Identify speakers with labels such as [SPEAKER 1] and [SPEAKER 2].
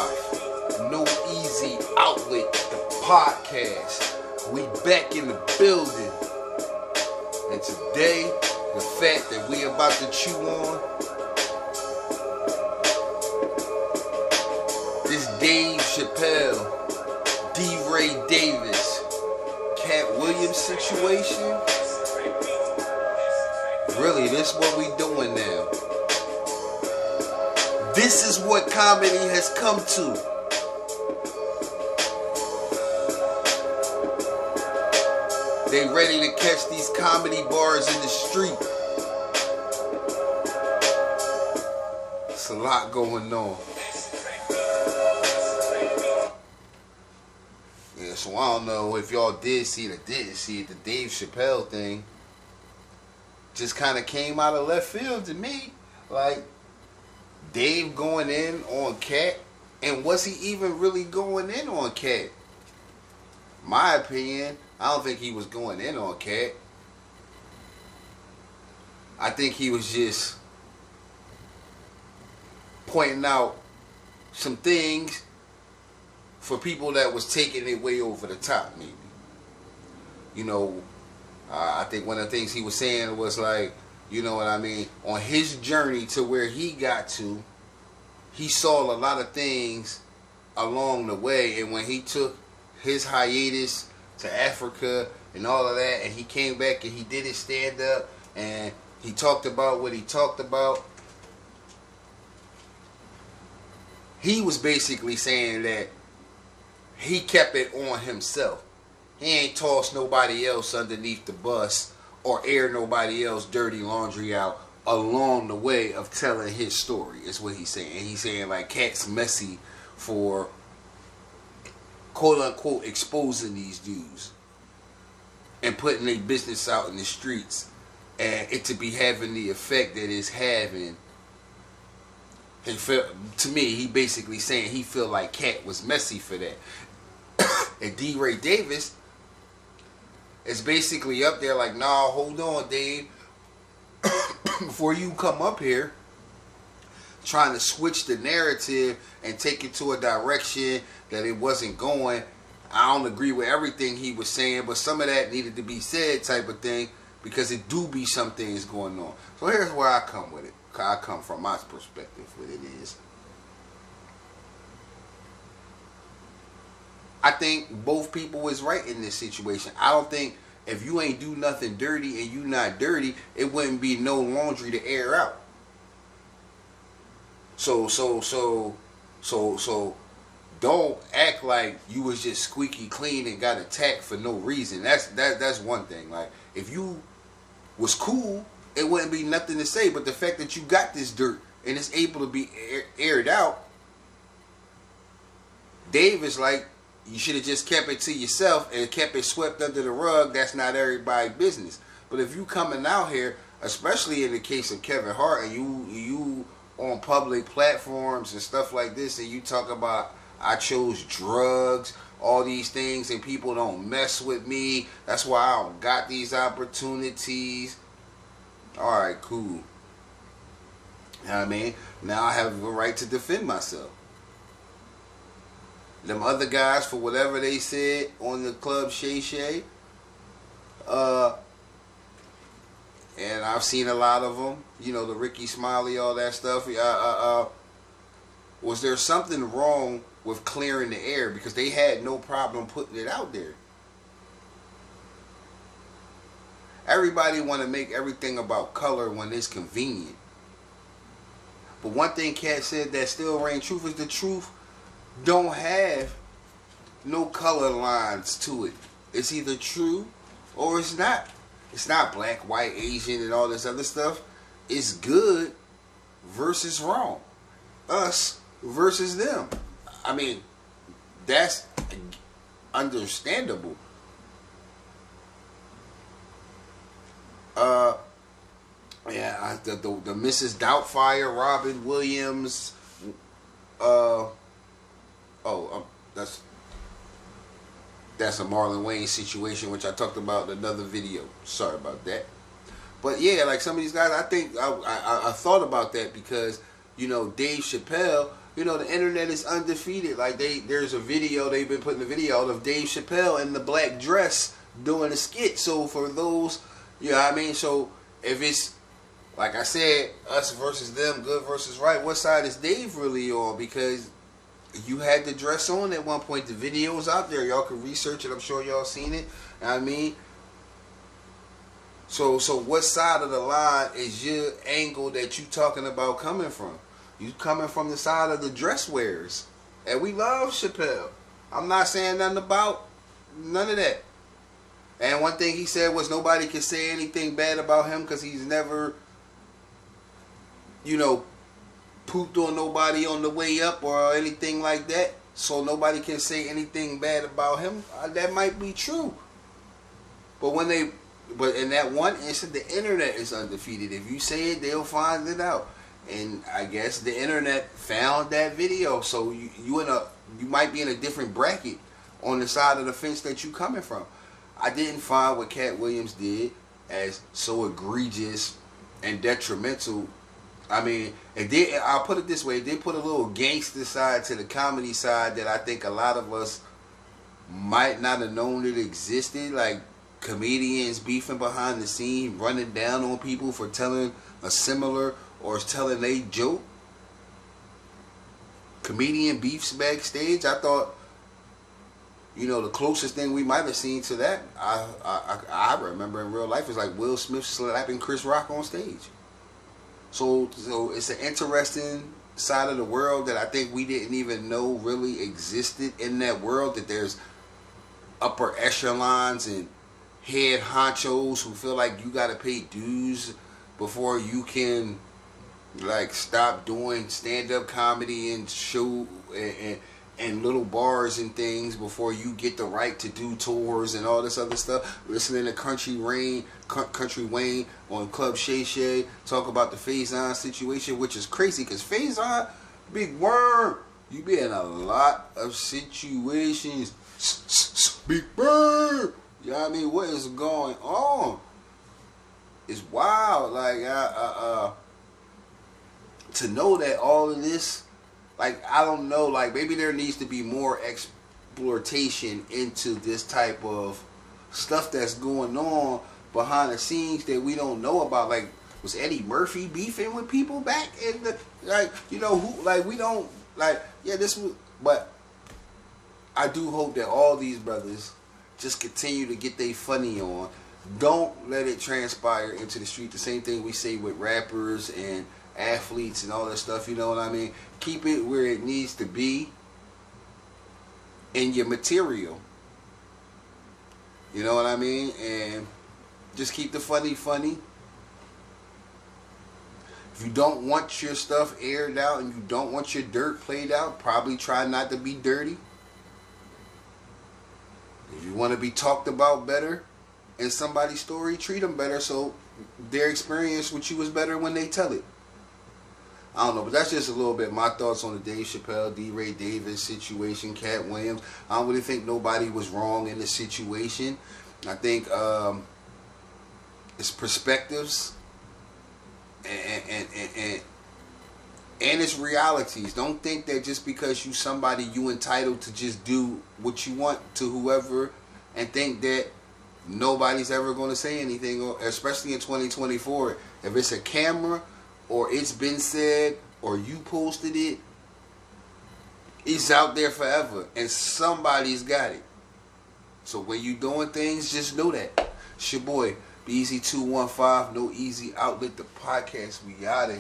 [SPEAKER 1] live. No Easy Outlet, the podcast. We back in the building. And today, the fact that we about to chew on this Dave Chappelle, DeRay Davis, Katt Williams situation. Really, this is what we doing now. This is what comedy has come to. They ready to catch these comedy bars in the street. It's a lot going on. Yeah, so I don't know if y'all did see it or didn't see it. The Dave Chappelle thing just kind of came out of left field to me. Like, Dave going in on Katt, and was he even really going in on Katt? My opinion, I don't think he was going in on Katt. I think he was just pointing out some things for people that was taking it way over the top, maybe. You know, I think one of the things he was saying was like, you know what I mean, on his journey to where he got to, he saw a lot of things along the way, and when he took his hiatus to Africa and all of that, and he came back and he did his stand-up, and he talked about what he talked about, he was basically saying that he kept it on himself. He ain't tossed nobody else underneath the bus or air nobody else dirty laundry out along the way of telling his story, is what he's saying. And he's saying like Katt's messy for quote unquote exposing these dudes and putting their business out in the streets, and it to be having the effect that it's having. He felt, to me, he basically saying he feel like Katt was messy for that. And DeRay Davis is basically up there like, nah, hold on, Dave. Before you come up here trying to switch the narrative and take it to a direction that it wasn't going, I don't agree with everything he was saying, but some of that needed to be said type of thing, because it do be some things going on. So here's where I come with it. I come from my perspective what it is. I think both people is right in this situation. I don't think if you ain't do nothing dirty and you not dirty, it wouldn't be no laundry to air out. So don't act like you was just squeaky clean and got attacked for no reason. That's one thing. Like, if you was cool, it wouldn't be nothing to say. But the fact that you got this dirt and it's able to be aired out, Dave is like, you should have just kept it to yourself and kept it swept under the rug. That's not everybody's business. But if you coming out here, especially in the case of Kevin Hart, and you on public platforms and stuff like this, and you talk about, I chose drugs, all these things, and people don't mess with me, that's why I don't got these opportunities. Alright, cool. You know what I mean? Now I have a right to defend myself. Them other guys, for whatever they said on the Club Shay Shay, and I've seen a lot of them, you know, the Ricky Smiley, all that stuff. Was there something wrong with clearing the air? Because they had no problem putting it out there. Everybody want to make everything about color when it's convenient. But one thing Katt said that still reign truth is the truth don't have no color lines to it. It's either true or it's not. It's not black, white, Asian, and all this other stuff. It's good versus wrong. Us versus them. I mean, that's understandable. Yeah, the Mrs. Doubtfire, Robin Williams, that's a Marlon Wayans situation, which I talked about in another video. Sorry about that. But yeah, like some of these guys, I think I thought about that because, you know, Dave Chappelle, You know, the internet is undefeated. Like there's a video, they've been putting a video out of Dave Chappelle in the black dress doing a skit. So for those, you know what I mean? So if it's, like I said, us versus them, good versus right, what side is Dave really on? Because you had the dress on at one point. The video's out there. Y'all can research it. I'm sure y'all seen it. You know what I mean? So what side of the line is your angle that you talking about coming from? You coming from the side of the dress wearers. And we love Chappelle. I'm not saying nothing about none of that. And one thing he said was nobody can say anything bad about him because he's never, you know, pooped on nobody on the way up or anything like that. So nobody can say anything bad about him. That might be true. But in that one instant, the internet is undefeated. If you say it, they'll find it out. And I guess the internet found that video. So you might be in a different bracket on the side of the fence that you coming from. I didn't find what Katt Williams did as so egregious and detrimental. I mean, I'll put it this way, they put a little gangster side to the comedy side that I think a lot of us might not have known it existed. Like comedians beefing behind the scene, running down on people for telling a similar or telling a joke. Comedian beefs backstage. I thought, you know, the closest thing we might have seen to that, I remember in real life, is like Will Smith slapping Chris Rock on stage. So it's an interesting side of the world that I think we didn't even know really existed in that world, that there's upper echelons and head honchos who feel like you got to pay dues before you can like stop doing stand-up comedy and show and little bars and things before you get the right to do tours and all this other stuff. Listening to Country Wayne on Club Shay Shay talk about the Faizon situation, which is crazy because Faizon, big word, you be in a lot of situations. Big bird. You know what I mean? What is going on? It's wild. Like, to know that all of this, like, I don't know, like, maybe there needs to be more exploitation into this type of stuff that's going on behind the scenes that we don't know about. Like, was Eddie Murphy beefing with people back in the, like, you know, who, like, we don't, like, yeah, this was, but I do hope that all these brothers just continue to get their funny on. Don't let it transpire into the street. The same thing we say with rappers and athletes and all that stuff, you know what I mean? Keep it where it needs to be in your material. You know what I mean? And just keep the funny funny. If you don't want your stuff aired out and you don't want your dirt played out, probably try not to be dirty. If you want to be talked about better in somebody's story, treat them better so their experience with you is better when they tell it. I don't know, but that's just a little bit my thoughts on the Dave Chappelle, DeRay Davis situation, Katt Williams. I don't really think nobody was wrong in this situation. I think it's perspectives and it's realities. Don't think that just because you somebody, you entitled to just do what you want to whoever, and think that nobody's ever going to say anything, or especially in 2024. If it's a camera or it's been said or you posted it, it's out there forever and somebody's got it. So when you doing things, just know that. It's your boy Beazy 215, No Easy Outlet, the podcast. We out of here.